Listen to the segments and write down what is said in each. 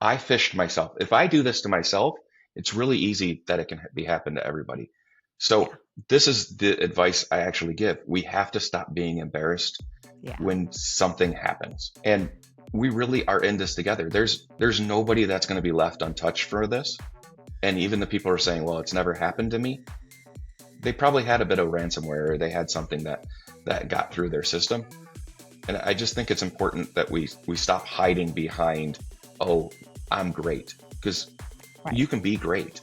I fished myself. If I do this to myself, it's really easy that it can be happen to everybody. Yeah. So this is the advice I actually give. We have to stop being embarrassed Yeah. when something happens. And we really are in this together. There's nobody that's going to be left untouched for this. And even the people who are saying, well, it's never happened to me. They probably had a bit of ransomware or they had something that got through their system. And I just think it's important that we stop hiding behind, oh, I'm great. Because Right. you can be great,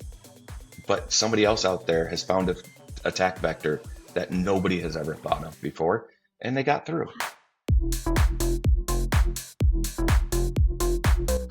but somebody else out there has found a attack vector that nobody has ever thought of before, and they got through.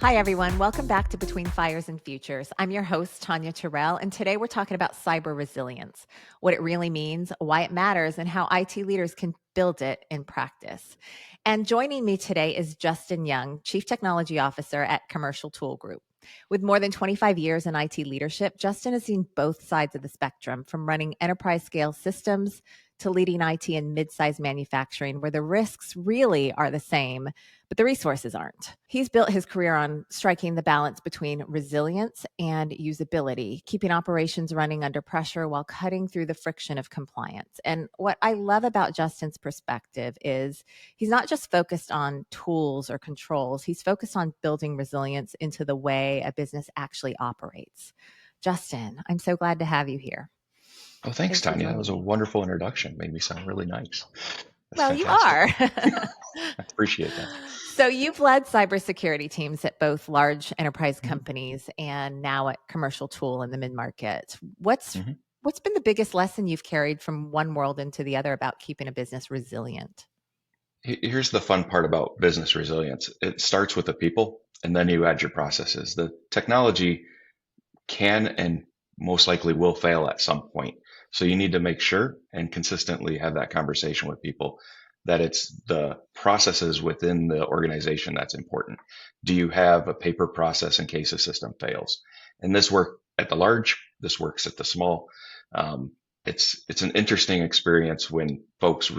Hi, everyone. Welcome back to Between Fires and Futures. I'm your host, Tonya Terrell, and today we're talking about cyber resilience, what it really means, why it matters, and how IT leaders can build it in practice. And joining me today is Justin Young, Chief Technology Officer at Commercial Tool Group. With more than 25 years in IT leadership, Justin has seen both sides of the spectrum, from running enterprise scale systems to leading IT and mid-sized manufacturing, where the risks really are the same, but the resources aren't. He's built his career on striking the balance between resilience and usability, keeping operations running under pressure while cutting through the friction of compliance. And what I love about Justin's perspective is he's not just focused on tools or controls, he's focused on building resilience into the way a business actually operates. Justin, I'm so glad to have you here. Oh, thanks, Thanks for Tanya. That joining was a me. wonderful introduction. Made me sound really nice. That's Well, you fantastic. are. I appreciate that. So you've led cybersecurity teams at both large enterprise Mhm, companies and now at Commercial Tool in the mid-market. What's been the biggest lesson you've carried from one world into the other about keeping a business resilient? Here's the fun part about business resilience. It starts with the people, and then you add your processes. The technology can and most likely will fail at some point. So you need to make sure and consistently have that conversation with people that it's the processes within the organization that's important. Do you have a paper process in case a system fails? And this works at the large, this works at the small. Um, it's an interesting experience when folks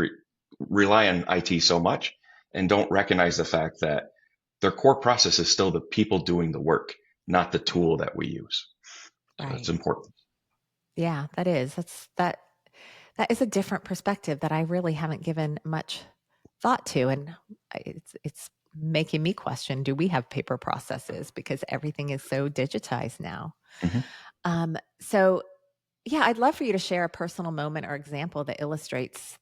rely on IT so much and don't recognize the fact that their core process is still the people doing the work, not the Right. tool that we use. So it's Right. important. Yeah, that is. That is a different perspective that I really haven't given much thought to, and it's making me question: do we have paper processes because everything is so digitized now? Mhm. So yeah, I'd love for you to share a personal moment or example that illustrates,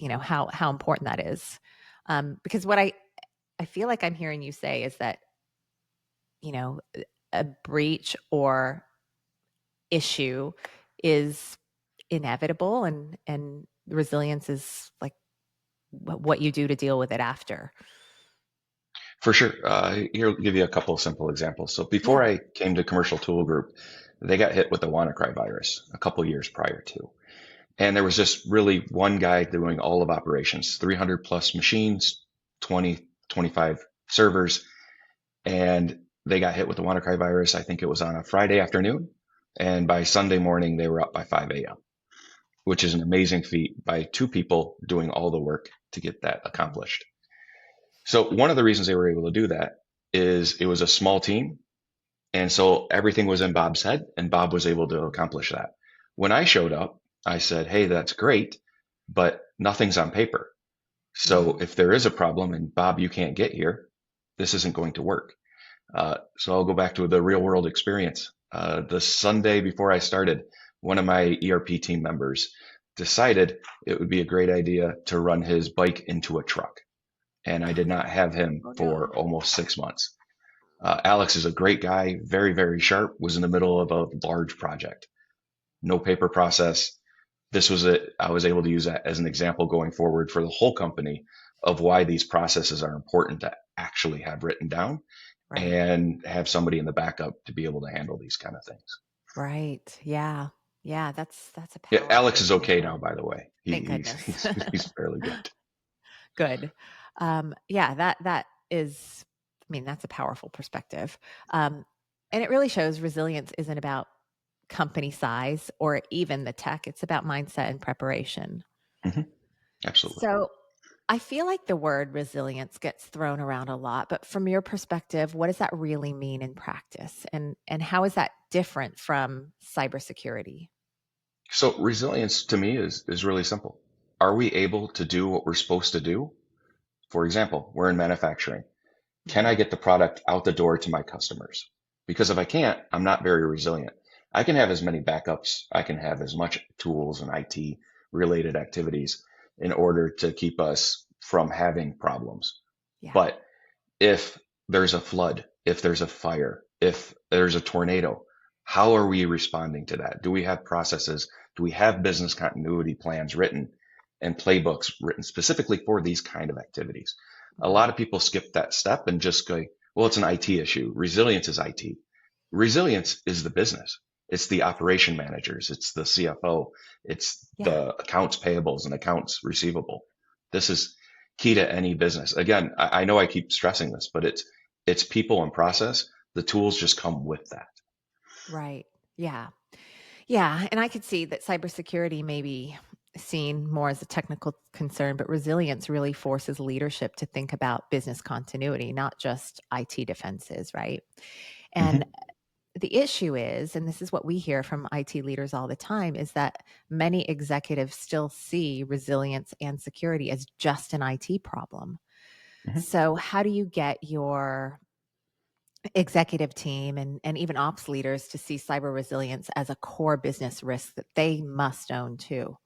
how important that is. Because what I feel like I'm hearing you say is that, you know, a breach or issue is inevitable, and resilience is like what you do to deal with it after. For sure. Here, I'll give you a couple of simple examples. So before Yeah. I came to Commercial Tool Group, they got hit with the WannaCry virus a couple years prior to. And there was just really one guy doing all of operations, 300 plus machines, 20, 25 servers. And they got hit with the WannaCry virus. I think it was on a Friday afternoon. And by Sunday morning, they were up by 5 a.m., which is an amazing feat by two people doing all the work to get that accomplished. So one of the reasons they were able to do that is it was a small team. And so everything was in Bob's head and Bob was able to accomplish that. When I showed up, I said, hey, that's great, but nothing's on paper. So Mm. if there is a problem and Bob, you can't get here, this isn't going to work. So I'll go back to the real world experience. The Sunday before I started, one of my ERP team members decided it would be a great idea to run his bike into a truck. And I did not have him Oh no. for almost 6 months. Alex is a great guy, very, very sharp, was in the middle of a large project. No paper process. This was it. I was able to use that as an example going forward for the whole company of why these processes are important to actually have written down Right. and have somebody in the backup to be able to handle these kind of things. Right. Yeah. Yeah. That's a Yeah, Alex powerful is okay now, example. by the way. Thank goodness. He's fairly good. Good. Yeah, that is, I mean, that's a powerful perspective. Um, and it really shows resilience isn't about company size or even the tech. It's about mindset and preparation. Hmm. Absolutely. So I feel like the word resilience gets thrown around a lot, but from your perspective, what does that really mean in practice? And how is that different from cybersecurity? So resilience to me is really simple. Are we able to do what we're supposed to do? For example, we're in manufacturing. Can I Mhm. get the product out the door to my customers? Because if I can't, I'm not very resilient. I can have as many backups, I can have as much tools and IT related activities in order to keep us from having problems. Yeah. But if there's a flood, if there's a fire, if there's a tornado, how are we responding to that? Do we have processes? Do we have business continuity plans written and playbooks written specifically for these kind of activities? A Mhm. lot of people skip that step and just go, well, it's an IT issue. Resilience is IT. Resilience is the business. It's the operation managers. It's the CFO. It's Yeah. the accounts payables and accounts receivable. This is key to any business. Again, I know I keep stressing this, but it's people and process. The tools just come with that. Right. Yeah. Yeah, and I could see that cybersecurity may be seen more as a technical concern, but resilience really forces leadership to think about business continuity, not just IT defenses, right? And Hmm. the issue is, and this is what we hear from IT leaders all the time, is that many executives still see resilience and security as just an IT problem. Hmm. So, how do you get your executive team and even ops leaders to see cyber resilience as a core business risk that they must own too?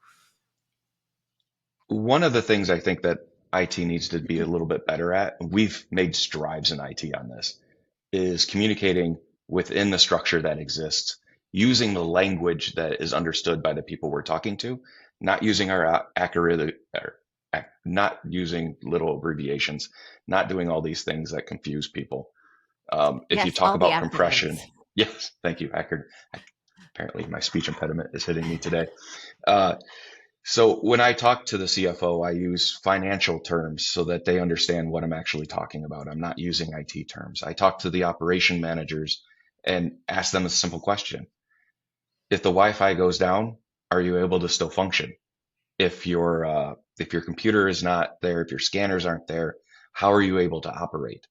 One of the things I think that IT needs to be a little bit better at, we've made strides in IT on this, is communicating within the structure that exists, using the language that is understood by the people we're talking to, not using our accurate, not using little abbreviations, not doing all these things that confuse people. If you Yes, talk all the about compression, acronyms. yes, thank you, accurate. Apparently, my speech impediment is hitting me today. Uh, so when I talk to the CFO, I use financial terms so that they understand what I'm actually talking about. I'm not using IT terms. I talk to the operation managers and ask them a simple question. If the Wi-Fi goes down, are you able to still function? If your computer is not there, if your scanners aren't there, how are you able to operate?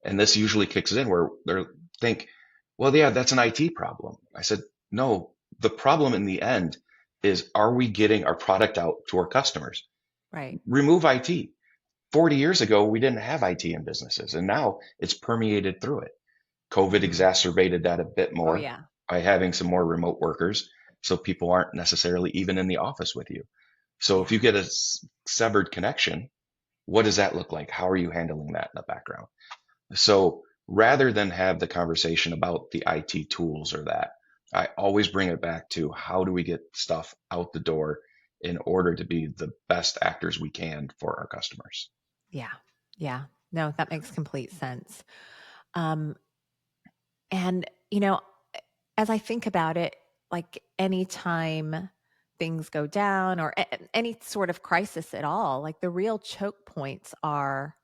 And this usually kicks in where they think, well, yeah, that's an IT problem. I said, no, the problem in the end is, are we getting our product out to our customers? Right. Remove IT. 40 years ago, we didn't have IT in businesses, and now it's permeated through it. COVID Mhm. exacerbated that a bit Oh, more yeah. by having some more remote workers. So people aren't necessarily even in the office with you. So if you Yeah. get a severed connection, what does that look like? How are you handling that in the background? So rather than have the conversation about the IT tools or that, I always bring it back to how do we get stuff out the door in order to be the best actors we can for our customers. Yeah. Yeah. No, that makes complete sense. Um, and, as I think about it, like anytime things go down or any sort of crisis at all, like the real choke points are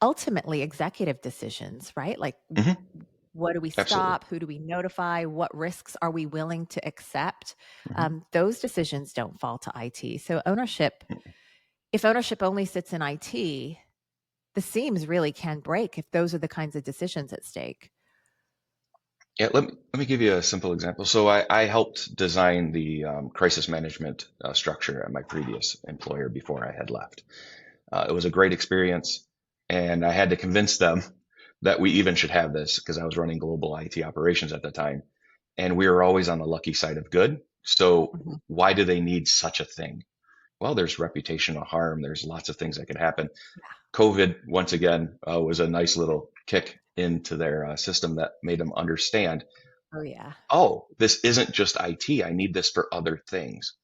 ultimately executive decisions, right? Like, Hmm. what do we Absolutely. stop? Who do we notify? What risks are we willing to accept? Hmm. Those decisions don't fall to IT. So, if ownership only sits in IT, the seams really can break if those are the kinds of decisions at stake. Yeah, let me give you a simple example. So I helped design the crisis management structure at my previous employer before I had left. It was a great experience, and I had to convince them that we even should have this because I was running global IT operations at the time, and we were always on the lucky side of good. So Mhm. why do they need such a thing? Well, there's reputational harm. There's lots of things that could happen. COVID, once again, was a nice little kick into their system that made them understand, Oh, yeah. oh, this isn't just IT. I need this for other things.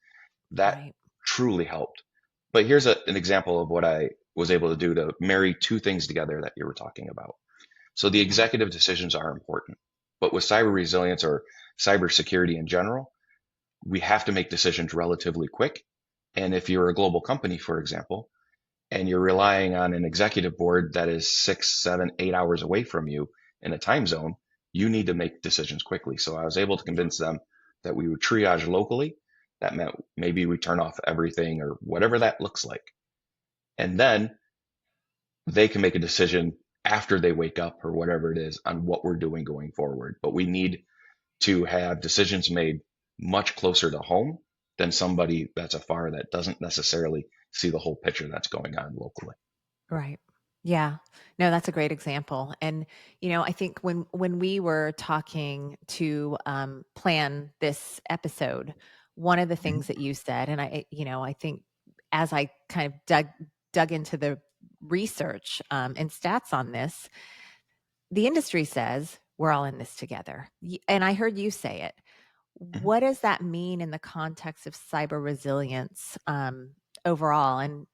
That Right. truly helped. But here's an example of what I was able to do to marry two things together that you were talking about. So the Mhm. executive decisions are important, but with cyber resilience or cybersecurity in general, we have to make decisions relatively quick. And if you're a global company, for example, and you're relying on an executive board that is 6, 7, 8 hours away from you in a time zone, you need to make decisions quickly. So I was able to Yeah. convince them that we would triage locally. That meant maybe we turn off everything or whatever that looks like. And then they can make a decision after they wake up or whatever it is on what we're doing going forward. But we need to have decisions made much closer to home than somebody that's afar that doesn't necessarily see the whole picture that's going on locally. Right. Yeah. No, that's a great example. And I think when we were talking to plan this episode, one of the Mhm. things that you said, and I think as I kind of dug into the research and stats on this, the industry says we're all in this together. And I heard you say it. Mhm. What does that mean in the context of cyber resilience overall? And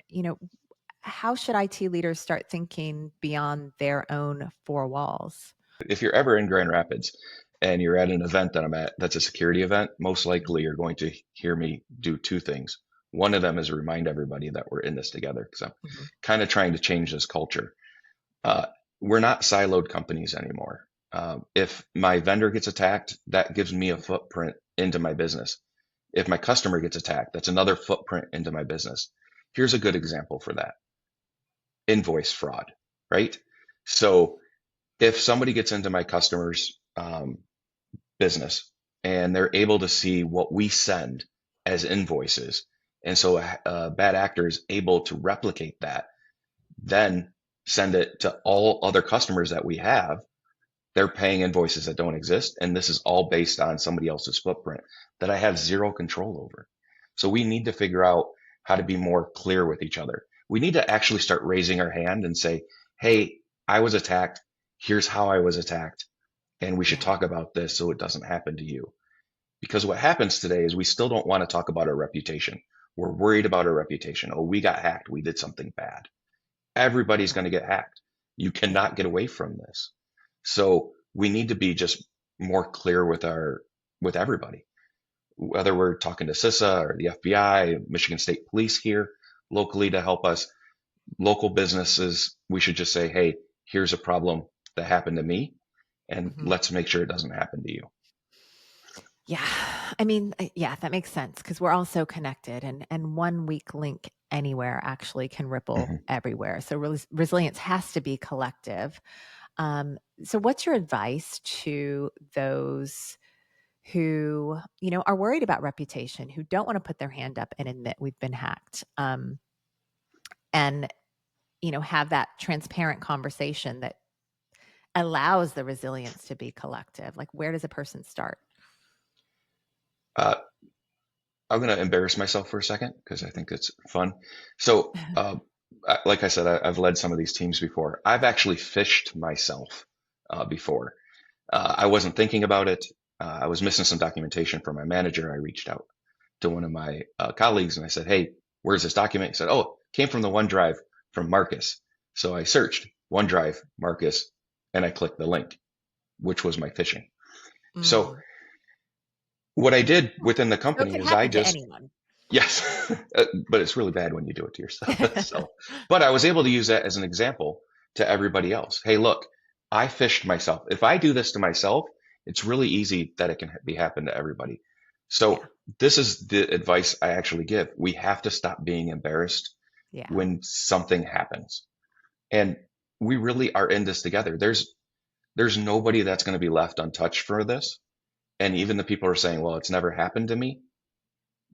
how should IT leaders start thinking beyond their own four walls? If you're ever in Grand Rapids and you're at an event that I'm at that's a security event, most likely you're going to hear me do two things. One of them is remind everybody that we're in this together because I'm Mhm. kind of trying to change this culture. Uh, we're not siloed companies anymore. If my vendor gets attacked, that gives me a footprint into my business. If my customer gets attacked, that's another footprint into my business. Here's a good example for that: invoice fraud, right? So if somebody gets into my customer's business and they're able to see what we send as invoices, and so a bad actor is able to replicate that, then send it to all other customers that we have. They're paying invoices that don't exist, and this is all based on somebody else's footprint that I have zero control over. So we need to figure out how to be more clear with each other. We need to actually start raising our hand and say, hey, I was attacked. Here's how I was attacked. And we should Yeah. talk about this so it doesn't happen to you. Because what happens today is we still don't want to talk about our reputation. We're worried about our reputation. Oh, we got hacked. We did something bad. Everybody's going to get hacked. You Yeah. cannot get away from this. So we need to be just more clear with everybody, whether we're talking to CISA or the FBI, Michigan State Police here locally to help us, local businesses. We should just say, hey, here's a problem that happened to me, and Mhm. let's make sure it doesn't happen to you. Yeah. I mean, yeah, that makes sense because we're all so connected, and one weak link anywhere actually can ripple Mhm. everywhere. So resilience has to be collective. So what's your advice to those who, are worried about reputation, who don't want to put their hand up and admit we've been hacked, and have that transparent conversation that allows the resilience to be collective? Like, where does a person start? Uh, I'm going to embarrass myself for a second because I think it's fun. So, like I said, I've led some of these teams before. I've actually fished myself before. I wasn't thinking about it. I was missing some documentation from my manager. I reached out to one of my colleagues and I said, hey, where's this document? He said, oh, it came from the OneDrive from Marcus. So I searched OneDrive, Marcus, and I clicked the link, which was my phishing. So Mm. what I did within the So it company can is I happen to just, anyone. yes, but it's really bad when you do it to yourself. But I was able to use that as an example to everybody else. Hey, look, I fished myself. If I do this to myself, it's really easy that it can be happen to everybody. Yeah. So this is the advice I actually give. We have to stop being embarrassed Yeah. when something happens. And we really are in this together. There's nobody that's going to be left untouched for this. And even the people who are saying, well, it's never happened to me,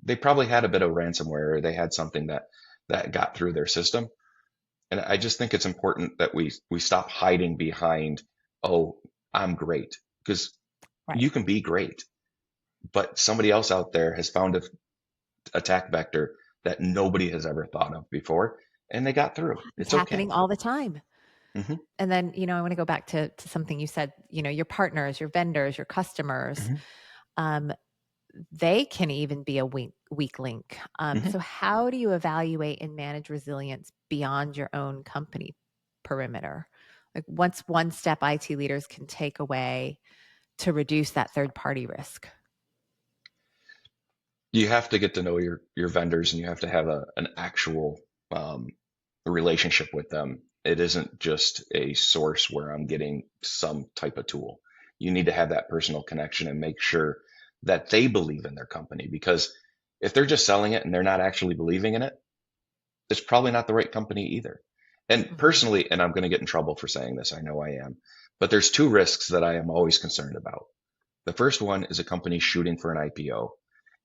they probably had a bit of ransomware or they had something that got through their system. And I just think it's important that we stop hiding behind, oh, I'm great, because Right. you can be great, but somebody else out there has found a attack vector that nobody has ever thought of before, and they got through. It's It's okay. happening all the time. Hmm. And then, I want to go back to something you said, your partners, your vendors, your customers, Hmm. um, they can even be a weak link. Hmm. So how do you evaluate and manage resilience beyond your own company perimeter? Like, what's one step IT leaders can take away to reduce that third party risk? You have to get to know your vendors, and you have to have an actual um, relationship with them. It isn't just a source where I'm getting some type of tool. You need to have that personal connection and make sure that they believe in their company, because if they're just selling it and they're not actually believing in it, it's probably not the right company either. And Hmm. personally, and I'm going to get in trouble for saying this, I know I am, but there's two risks that I am always concerned about. The first one is a company shooting for an IPO,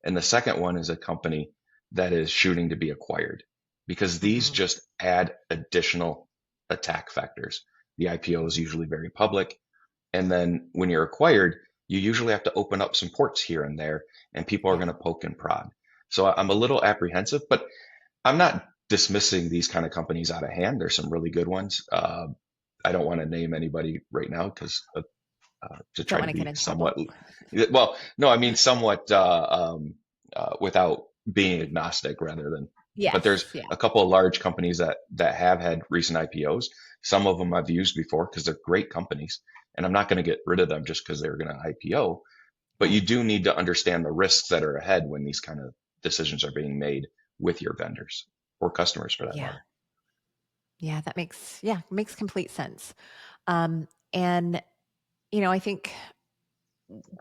and the second one is a company that is shooting to be acquired, because these Hmm. just add additional attack factors. The IPO is usually very public, and then when you're acquired, you usually have to open up some ports here and there, and people are Yeah. going to poke and prod. So I'm a little apprehensive, but I'm not dismissing these kind of companies out of hand. There's some really good ones. I don't want to name anybody right now because to Don't try want to to get be in somewhat, trouble. well, no, I mean somewhat without being agnostic rather than, but there's Yes. Yeah. a couple of large companies that have had recent IPOs. Some of them I've used before because they're great companies, and I'm not going to get rid of them just because they're going to IPO. But you Right. do need to understand the risks that are ahead when these kind of decisions are being made with your vendors or customers for that Yeah. matter. Yeah. That makes complete sense. And I think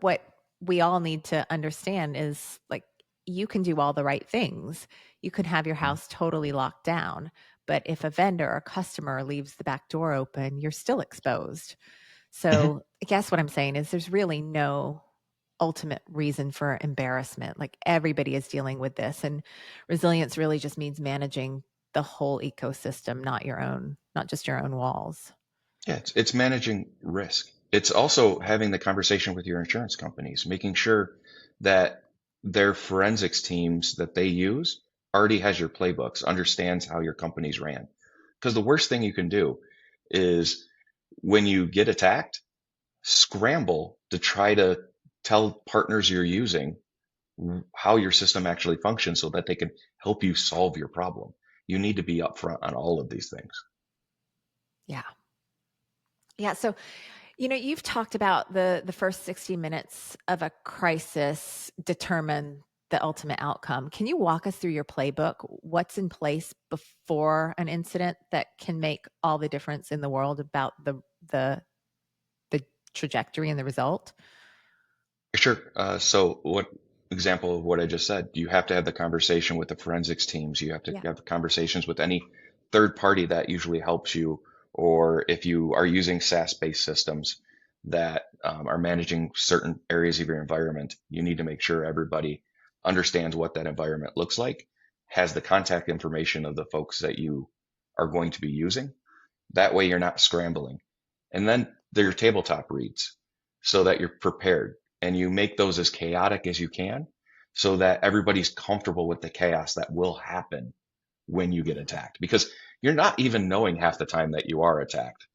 what we all need to understand is like you can do all the right things. You can have your Mhm. house totally locked down, but if a vendor or customer leaves the back door open, you're still exposed. Mhm. So, I guess what I'm saying is there's really no ultimate reason for embarrassment. Like everybody is dealing with this, and resilience really just means managing the whole ecosystem, not just your own walls. Yeah, it's managing risk. It's also having the conversation with your insurance companies, making sure that their forensics teams that they use already has your playbooks, understands how your company's ran. Because the worst thing you can do is when you get attacked, scramble to try to tell partners you're using how your system actually functions so that they can help you solve your problem. You need to be upfront on all of these things. Yeah. Yeah, so you've talked about the first 60 minutes of a crisis determine the ultimate outcome. Can you walk us through your playbook? What's in place before an incident that can make all the difference in the world about the the trajectory and the result? Sure. So what example of what I just said? You have to have the conversation with the forensics teams. You have to Yeah. have conversations with any third party that usually helps you, or if you are using SaaS-based systems that are managing certain areas of your environment, you need to make sure everybody understands what that environment looks like, has the contact information of the folks that you are going to be using. That way you're not scrambling. And then they're your tabletop reads so that you're prepared and you make those as chaotic as you can so that everybody's comfortable with the chaos that will happen when you get attacked because you're not even knowing half the time that you are attacked.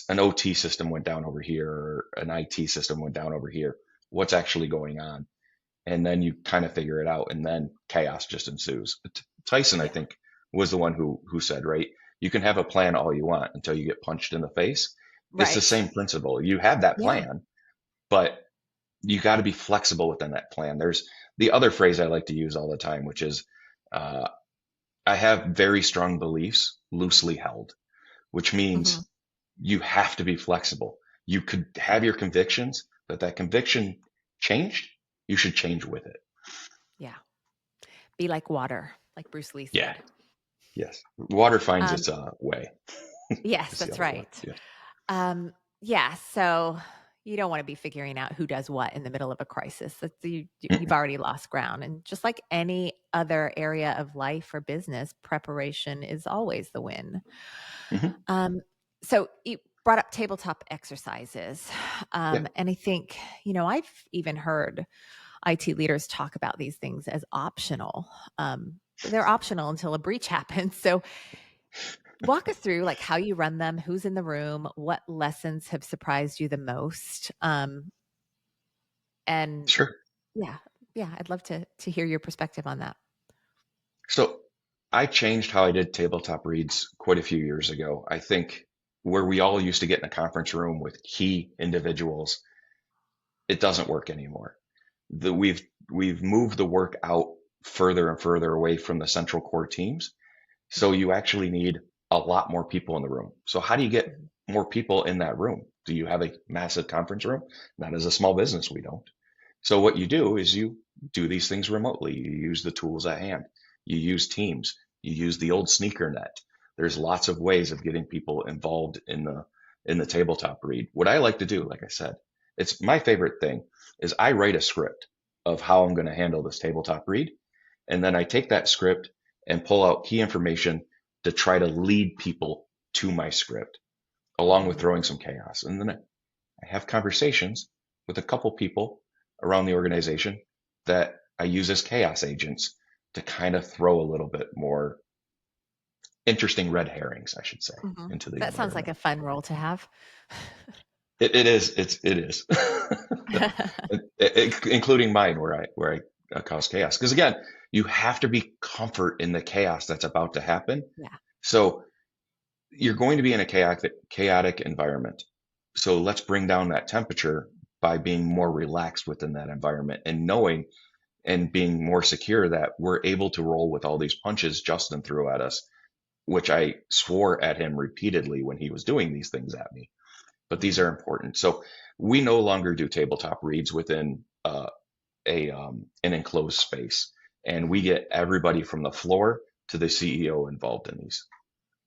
An OT system went down over here or an IT system went down over here. What's actually going on? And then you kind of figure it out and then chaos just ensues. Tyson, I Yeah. think, was the one who said, right, you can have a plan all you want until you get punched in the face. It's the Right. same principle. You have that Yeah. plan, but you got to be flexible within that plan. There's the other phrase I like to use all the time, which is uh, I have very strong beliefs loosely held, which Hmm. means you have to be flexible. You could have your convictions, but that conviction changed, you should change with it. Yeah. Be like water, like Bruce Lee Yeah. said. Yes. Water finds Um, its way. yes, Is the that's other one. right. Yeah. Yeah, so you don't want to be figuring out who does what in the middle of a crisis. You've Mm-mm. already lost ground. And just like any other area of life or business, preparation is always the win. Hmm. So you brought up tabletop exercises. Yeah. And I think, I've even heard IT leaders talk about these things as optional. But they're optional until a breach happens. So walk us through like how you run them, who's in the room, what lessons have surprised you the most. And Sure. yeah, yeah, I'd love to hear your perspective on that. So I changed how I did tabletop reads quite a few years ago. I think where we all used to get in a conference room with key individuals, it doesn't work anymore. We've moved the work out further and further away from the central core teams. So Mhm, you actually need a lot more people in the room. So how do you get mhm. more people in that room? Do you have a massive conference room? Not as a small business, we don't. So what you do is you do these things remotely. You use the tools at hand. You use Teams. You use the old sneaker net. There's lots of ways of getting people involved in the tabletop read. What I like to do, like I said, it's my favorite thing is I write a script of how I'm going to handle this tabletop read. And then I take that script and pull out key information to try to lead people to my script, along with Mhm. throwing some chaos. And then I have conversations with a couple people around the organization that I use as chaos agents to kind of throw a little bit more interesting red herrings, I should say, Mhm. into the That sounds like environment. a fun role to have. It is, it is, including mine where I cause chaos. Because again, you have to be comfort in the chaos that's about to happen. Yeah. So you're going to be in a chaotic environment. So let's bring down that temperature by being more relaxed within that environment and knowing and being more secure that we're able to roll with all these punches Justin threw at us, which I swore at him repeatedly when he was doing these things at me. But these Mhm. are important. So we no longer do tabletop reads within a an enclosed space, and we Mhm. get everybody from the floor to the CEO involved in these.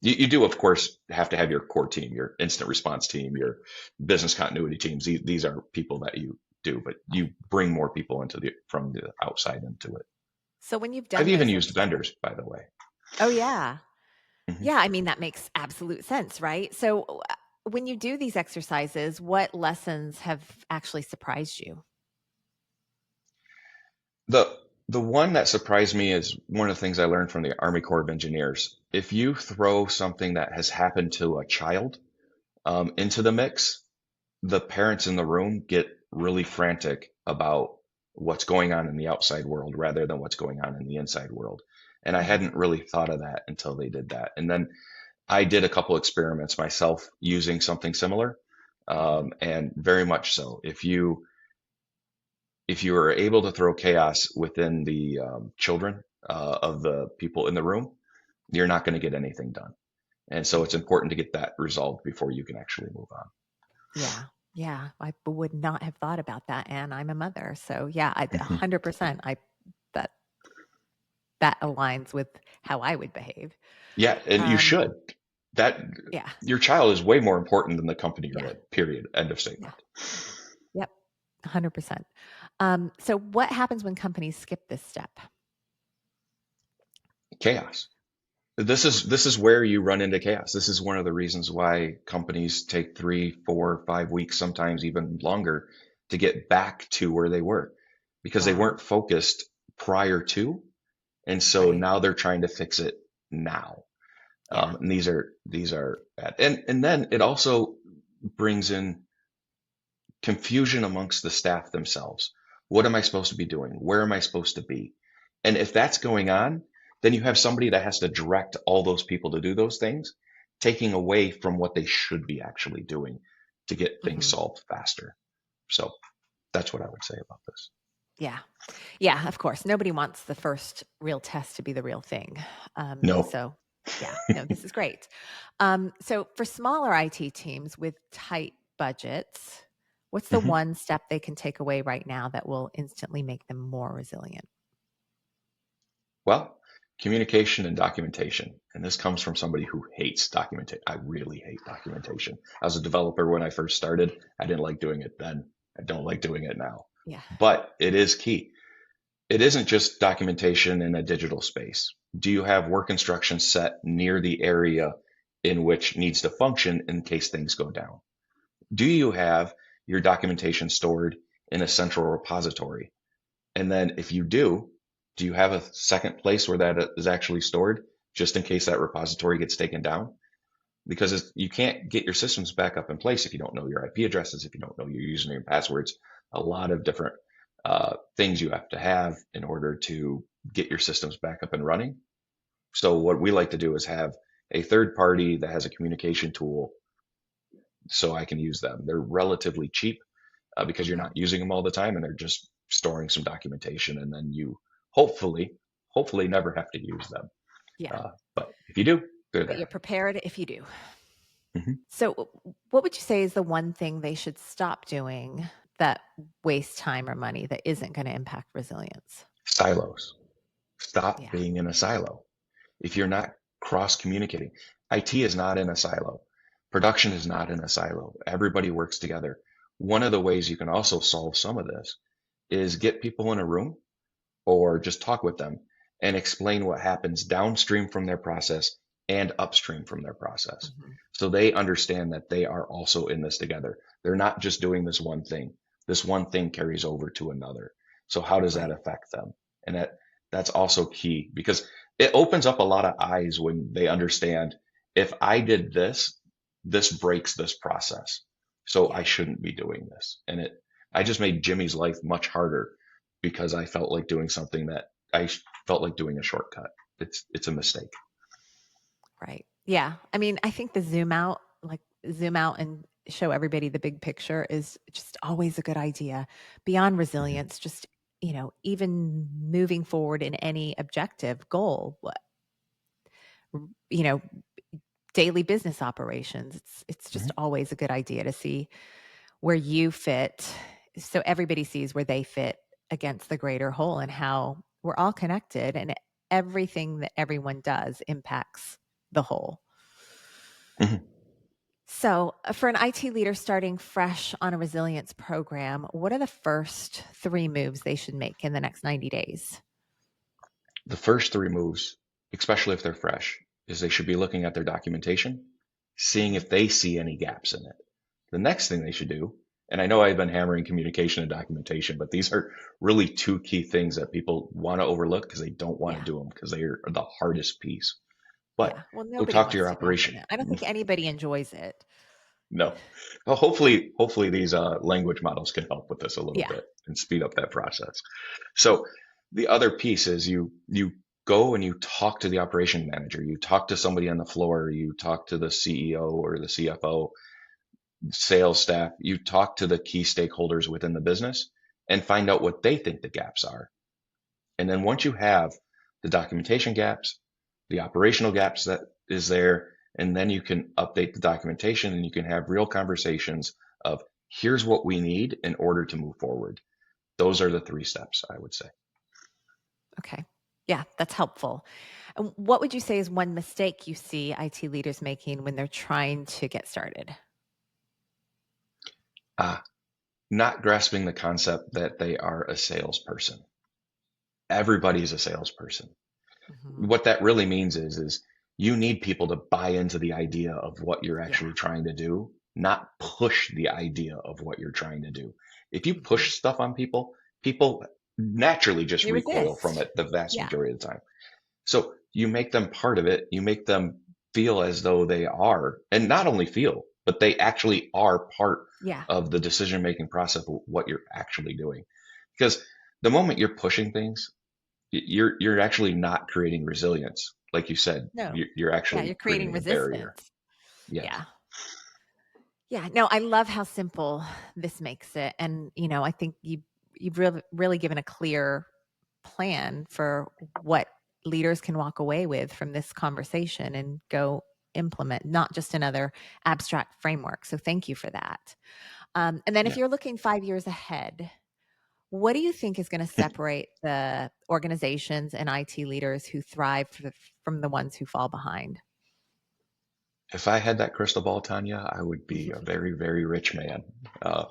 You do, of course, have to have your core team, your incident response team, Right. your business continuity teams. These are people that you do, but you Right. bring more people into the from the outside into it. So when you've I've done even those used vendors, by the way. Oh, yeah. Mhm. Yeah, I mean, that makes absolute sense, right? So, when you do these exercises, what lessons have actually surprised you? The the one that surprised me is one of the things I learned from the Army Corps of Engineers. If you throw something that has happened to a child into the mix, the parents in the room get really frantic about what's going on in the outside world rather than what's going on in the inside world. And I Mhm. hadn't really thought of that until they did that. And then I did a couple experiments myself using something similar, Mhm. and very much so. If you are able to throw chaos within the children of the people in the room, you're not going to get anything done. And so it's Mhm. important to get that resolved before you can actually move on. Yeah. Yeah, I would not have thought about that, and I'm a mother, so yeah, I Mhm. 100%, I that that aligns with how I would behave. Yeah, and you Um, should. That yeah, your child is way more important than the company you're yeah, in. Period. End of yeah, statement. yep, 100%. So what happens when companies skip this step? Chaos. Yeah, This is where you run into chaos. This is one of the reasons why companies take 3, 4, 5 weeks, sometimes even longer, to get back to where they were because they wow, weren't focused prior to, and so right, now they're trying to fix it now. yeah, And these are bad. And then it also brings in confusion amongst the staff themselves. What am I supposed to be doing? Where am I supposed to be? And if that's going on, then you have somebody that has to direct all those people to do those things, taking away from what they should be actually doing to get things mhm, solved faster. So that's what I would say about this. yeah. Yeah, of course. Nobody wants the first real test to be the real thing. No. So, yeah, no, this is great. So, for smaller IT teams with tight budgets, what's the Mhm. one step they can take away right now that will instantly make them more resilient? Well, communication and documentation. And this comes from somebody who hates documentation. I really hate documentation. I was a developer when I first started. I didn't like doing it then. I don't like doing it now. Yeah. But it is key. It isn't just documentation in a digital space. Do you have work instructions set near the area in which needs to function in case things go down? Do you have your documentation stored in a central repository? And then if you do you have a second place where that is actually stored just in case that repository gets taken down? Because you can't get your systems back up in place if you don't know your IP addresses, if you don't know your username and passwords. A lot of different things you have to have in order to get your systems back up and running. So what we like to do is have a third party that has a communication tool so I can use them. They're relatively cheap because you're Hmm. not using them all the time and they're just storing some documentation and then you hopefully, hopefully never have to use them. Yeah. But if you do, they're But you're there. prepared if you do. Mhm. So, what would you say is the one thing they should stop doing that wastes time or money that isn't going to impact resilience? Silos. Stop Yeah. being in a silo. if you're not cross communicating. IT is not in a silo. Production is not in a silo. Everybody works together. One of the ways you can also solve some of this is get people in a room or just talk with them and explain what happens downstream from their process and upstream from their process. Mhm. So they understand that they are also in this together. They're not just doing this one thing. This one thing carries over to another. So how does that Right. affect them? And that's also key because it opens up a lot of eyes when they understand if I did this, this breaks this process. So I Yeah. shouldn't be doing this. And I just made Jimmy's life much harder because I felt like doing something that I felt like doing a shortcut. It's a mistake. Right. Yeah. I mean, I think the zoom out and show everybody the big picture is just always a good idea. Beyond Mhm. resilience, just, even moving forward in any objective goal, you know, daily business operations. It's just Mhm. always a good idea to see where you fit so everybody sees where they fit against the greater whole and how we're all connected and everything that everyone does impacts the whole. Mhm. So, for an IT leader starting fresh on a resilience program, what are the first 3 moves they should make in the next 90 days? The first three moves, especially if they're fresh, is they should be looking at their documentation, seeing Mhm. if they see any gaps in it. The next thing they should do, and I know I've been hammering communication and documentation, but these are really two key things that people want to overlook because they don't want to Yeah. do them because they are the hardest piece. But Yeah. Well, go nobody talk to wants your to go through operation. that. I don't think anybody enjoys it. No. Well, hopefully these language models can help with this a little Yeah. bit and speed up that process. So the other piece is you go and you talk to the operation manager, you talk to somebody on the floor, you talk to the CEO or the CFO, sales staff, you talk to the key stakeholders within the business and find out what they think the gaps are. And then once you have the documentation gaps, the operational gaps that is there, and then you can update the documentation and you can have real conversations of here's what we need in order to move forward. Those are the 3 steps, I would say. Okay. Yeah, that's helpful. And what would you say is one mistake you see IT leaders making when they're trying to get started? Ah, not grasping the concept that they are a salesperson. Everybody is a salesperson. Mhm. What that really means is you need people to buy into the idea of what you're Yeah. actually trying to do, not push the idea of what you're trying to do. If you Mhm. push stuff on people, people naturally just They recoil from resist. it the vast Yeah. majority of the time. So you make them part of it, you make them feel as though they are, and not only feel, but they actually are part Yeah. of the decision making process of what you're actually doing. Because the moment you're pushing things, you're actually not creating resilience. Like you said, No. you're Yeah, actually you're creating creating a barrier. resistance. Yes. Yeah. Yeah. No, I love how simple this makes it. And, I think you've really given a clear plan for what leaders can walk away with from this conversation and go implement, not just another abstract framework. So thank you for that. And then if Yeah. you're looking 5 years ahead, what do you think is going to separate the organizations and IT leaders who thrive from the ones who fall behind? If I had that crystal ball, Tanya, I would be a very, very rich man.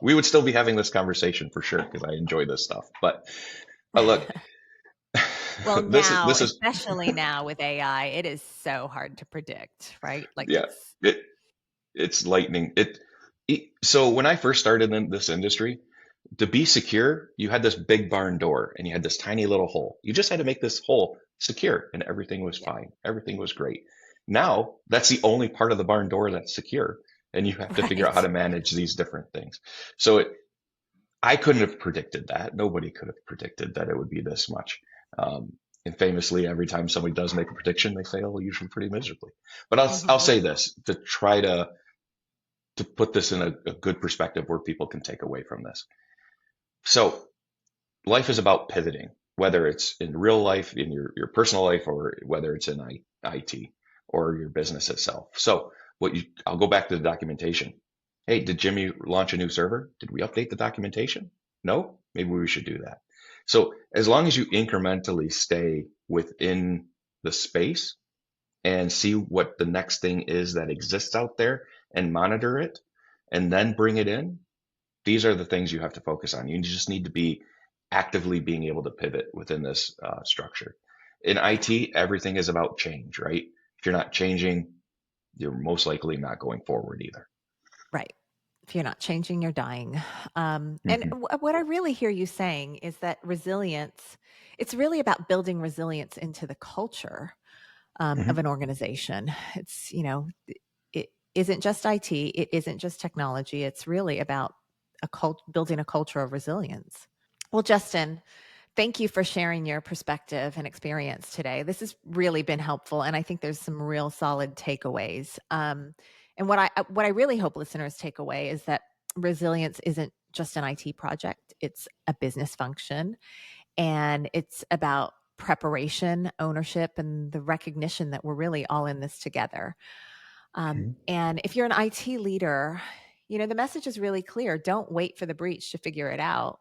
We would still be having this conversation for sure because I enjoy this stuff. But look, Well, this is now, this is especially now with AI, it is so hard to predict, right? Like yeah. It's lightning. So when I first started in this industry, to be secure, you had this big barn door and you had this tiny little hole. You just had to make this hole secure and everything was yeah, fine. Everything was great. Now that's the only part of the barn door that's secure. And you have to figure out how right. to manage these different things. So I couldn't have predicted that. Nobody could have predicted that it would be this much. And famously, every time somebody does make a prediction, they fail usually pretty miserably. But I'll Mhm. say this to try to put this in a good perspective where people can take away from this. So life is about pivoting, whether it's in real life, in your personal life, or whether it's in IT or your business itself. So I'll go back to the documentation. Hey, did Jimmy launch a new server? Did we update the documentation? No, maybe we should do that. So as long as you incrementally stay within the space, and see what the next thing is that exists out there and monitor it and then bring it in. These are the things you have to focus on. You just need to be actively being able to pivot within this structure. In Yeah, IT, everything is about change, right? If you're not changing, you're most likely not going forward either. right. If you're not changing, you're dying. And Hmm. what I really hear you saying is that resilience, it's really about building resilience into the culture of Hmm. an organization. It's, it isn't just IT, it isn't just technology. It's really about building a culture of resilience. Well, Justin, thank you for sharing your perspective and experience today. This has really been helpful, and I think there's some real solid takeaways. And what I really hope listeners take away is that resilience isn't just an IT project; it's a business function, and it's about preparation, ownership, and the recognition that we're really all in this together. And if you're an IT leader, the message is really clear. Don't wait for the breach to figure it out.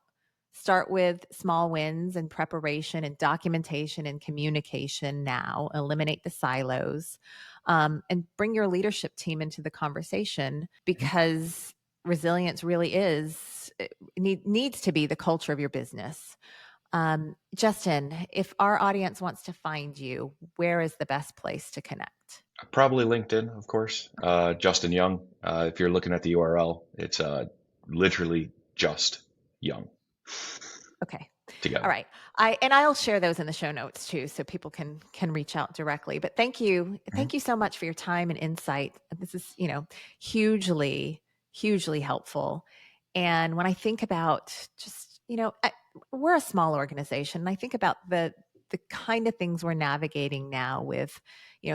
Start with small wins and preparation and documentation and communication now. Eliminate the silos and bring your leadership team into the conversation because resilience really needs to be the culture of your business. Justin, if our audience wants to find you, where is the best place to connect? Probably LinkedIn, of course. Justin Young. If you're looking at the URL, it's literally just Young Okay. All together. right. I'll share those in the show notes too, so people can reach out directly. But thank you so much for your time and insight. This is hugely helpful. And when I think about just we're a small organization, and I think about the kind of things we're navigating now with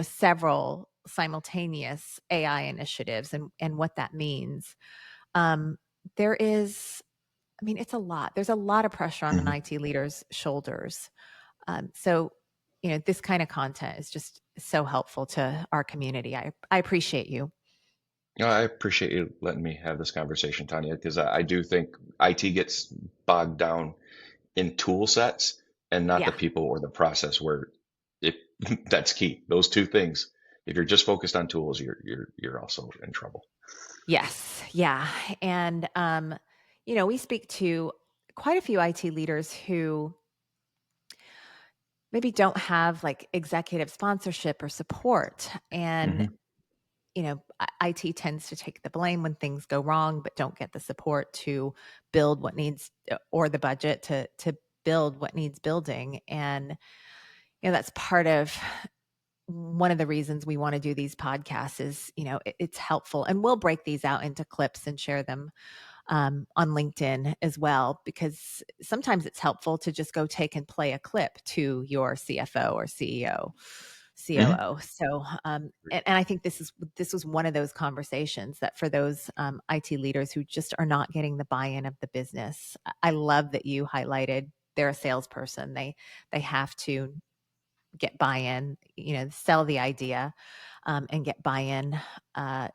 several simultaneous AI initiatives and what that means. Um, there is it's a lot. There's a lot of pressure on an Hmm. IT leader's shoulders. So, this kind of content is just so helpful to our community. I appreciate you. I appreciate you letting me have this conversation, Tanya, because I do think IT gets bogged down in tool sets and not the Yeah. people or the process where it that's key. Those two things. If you're just focused on tools, you're also in trouble. Yes. Yeah. And, we speak to quite a few IT leaders who maybe don't have like executive sponsorship or support. And Hmm. IT tends to take the blame when things go wrong, but don't get the support to build what needs or the budget to build what needs building. And that's part of one of the reasons we want to do these podcasts is it's helpful, and we'll break these out into clips and share them on LinkedIn as well, because sometimes it's helpful to just go take and play a clip to your CFO or CEO, Hmm. COO. So, and I think this was one of those conversations that for those IT leaders who just are not getting the buy-in of the business, I love that you highlighted they're a salesperson. They have to get buy-in, sell the idea, and get buy-in uh,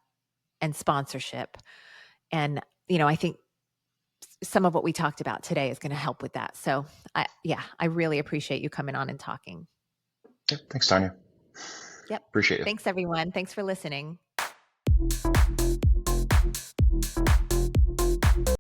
and sponsorship. And I think some of what we talked about today is going to help with that. So, I really appreciate you coming on and talking. Yeah, thanks, Tanya. Yep. Appreciate you. Thanks, everyone. Thanks for listening.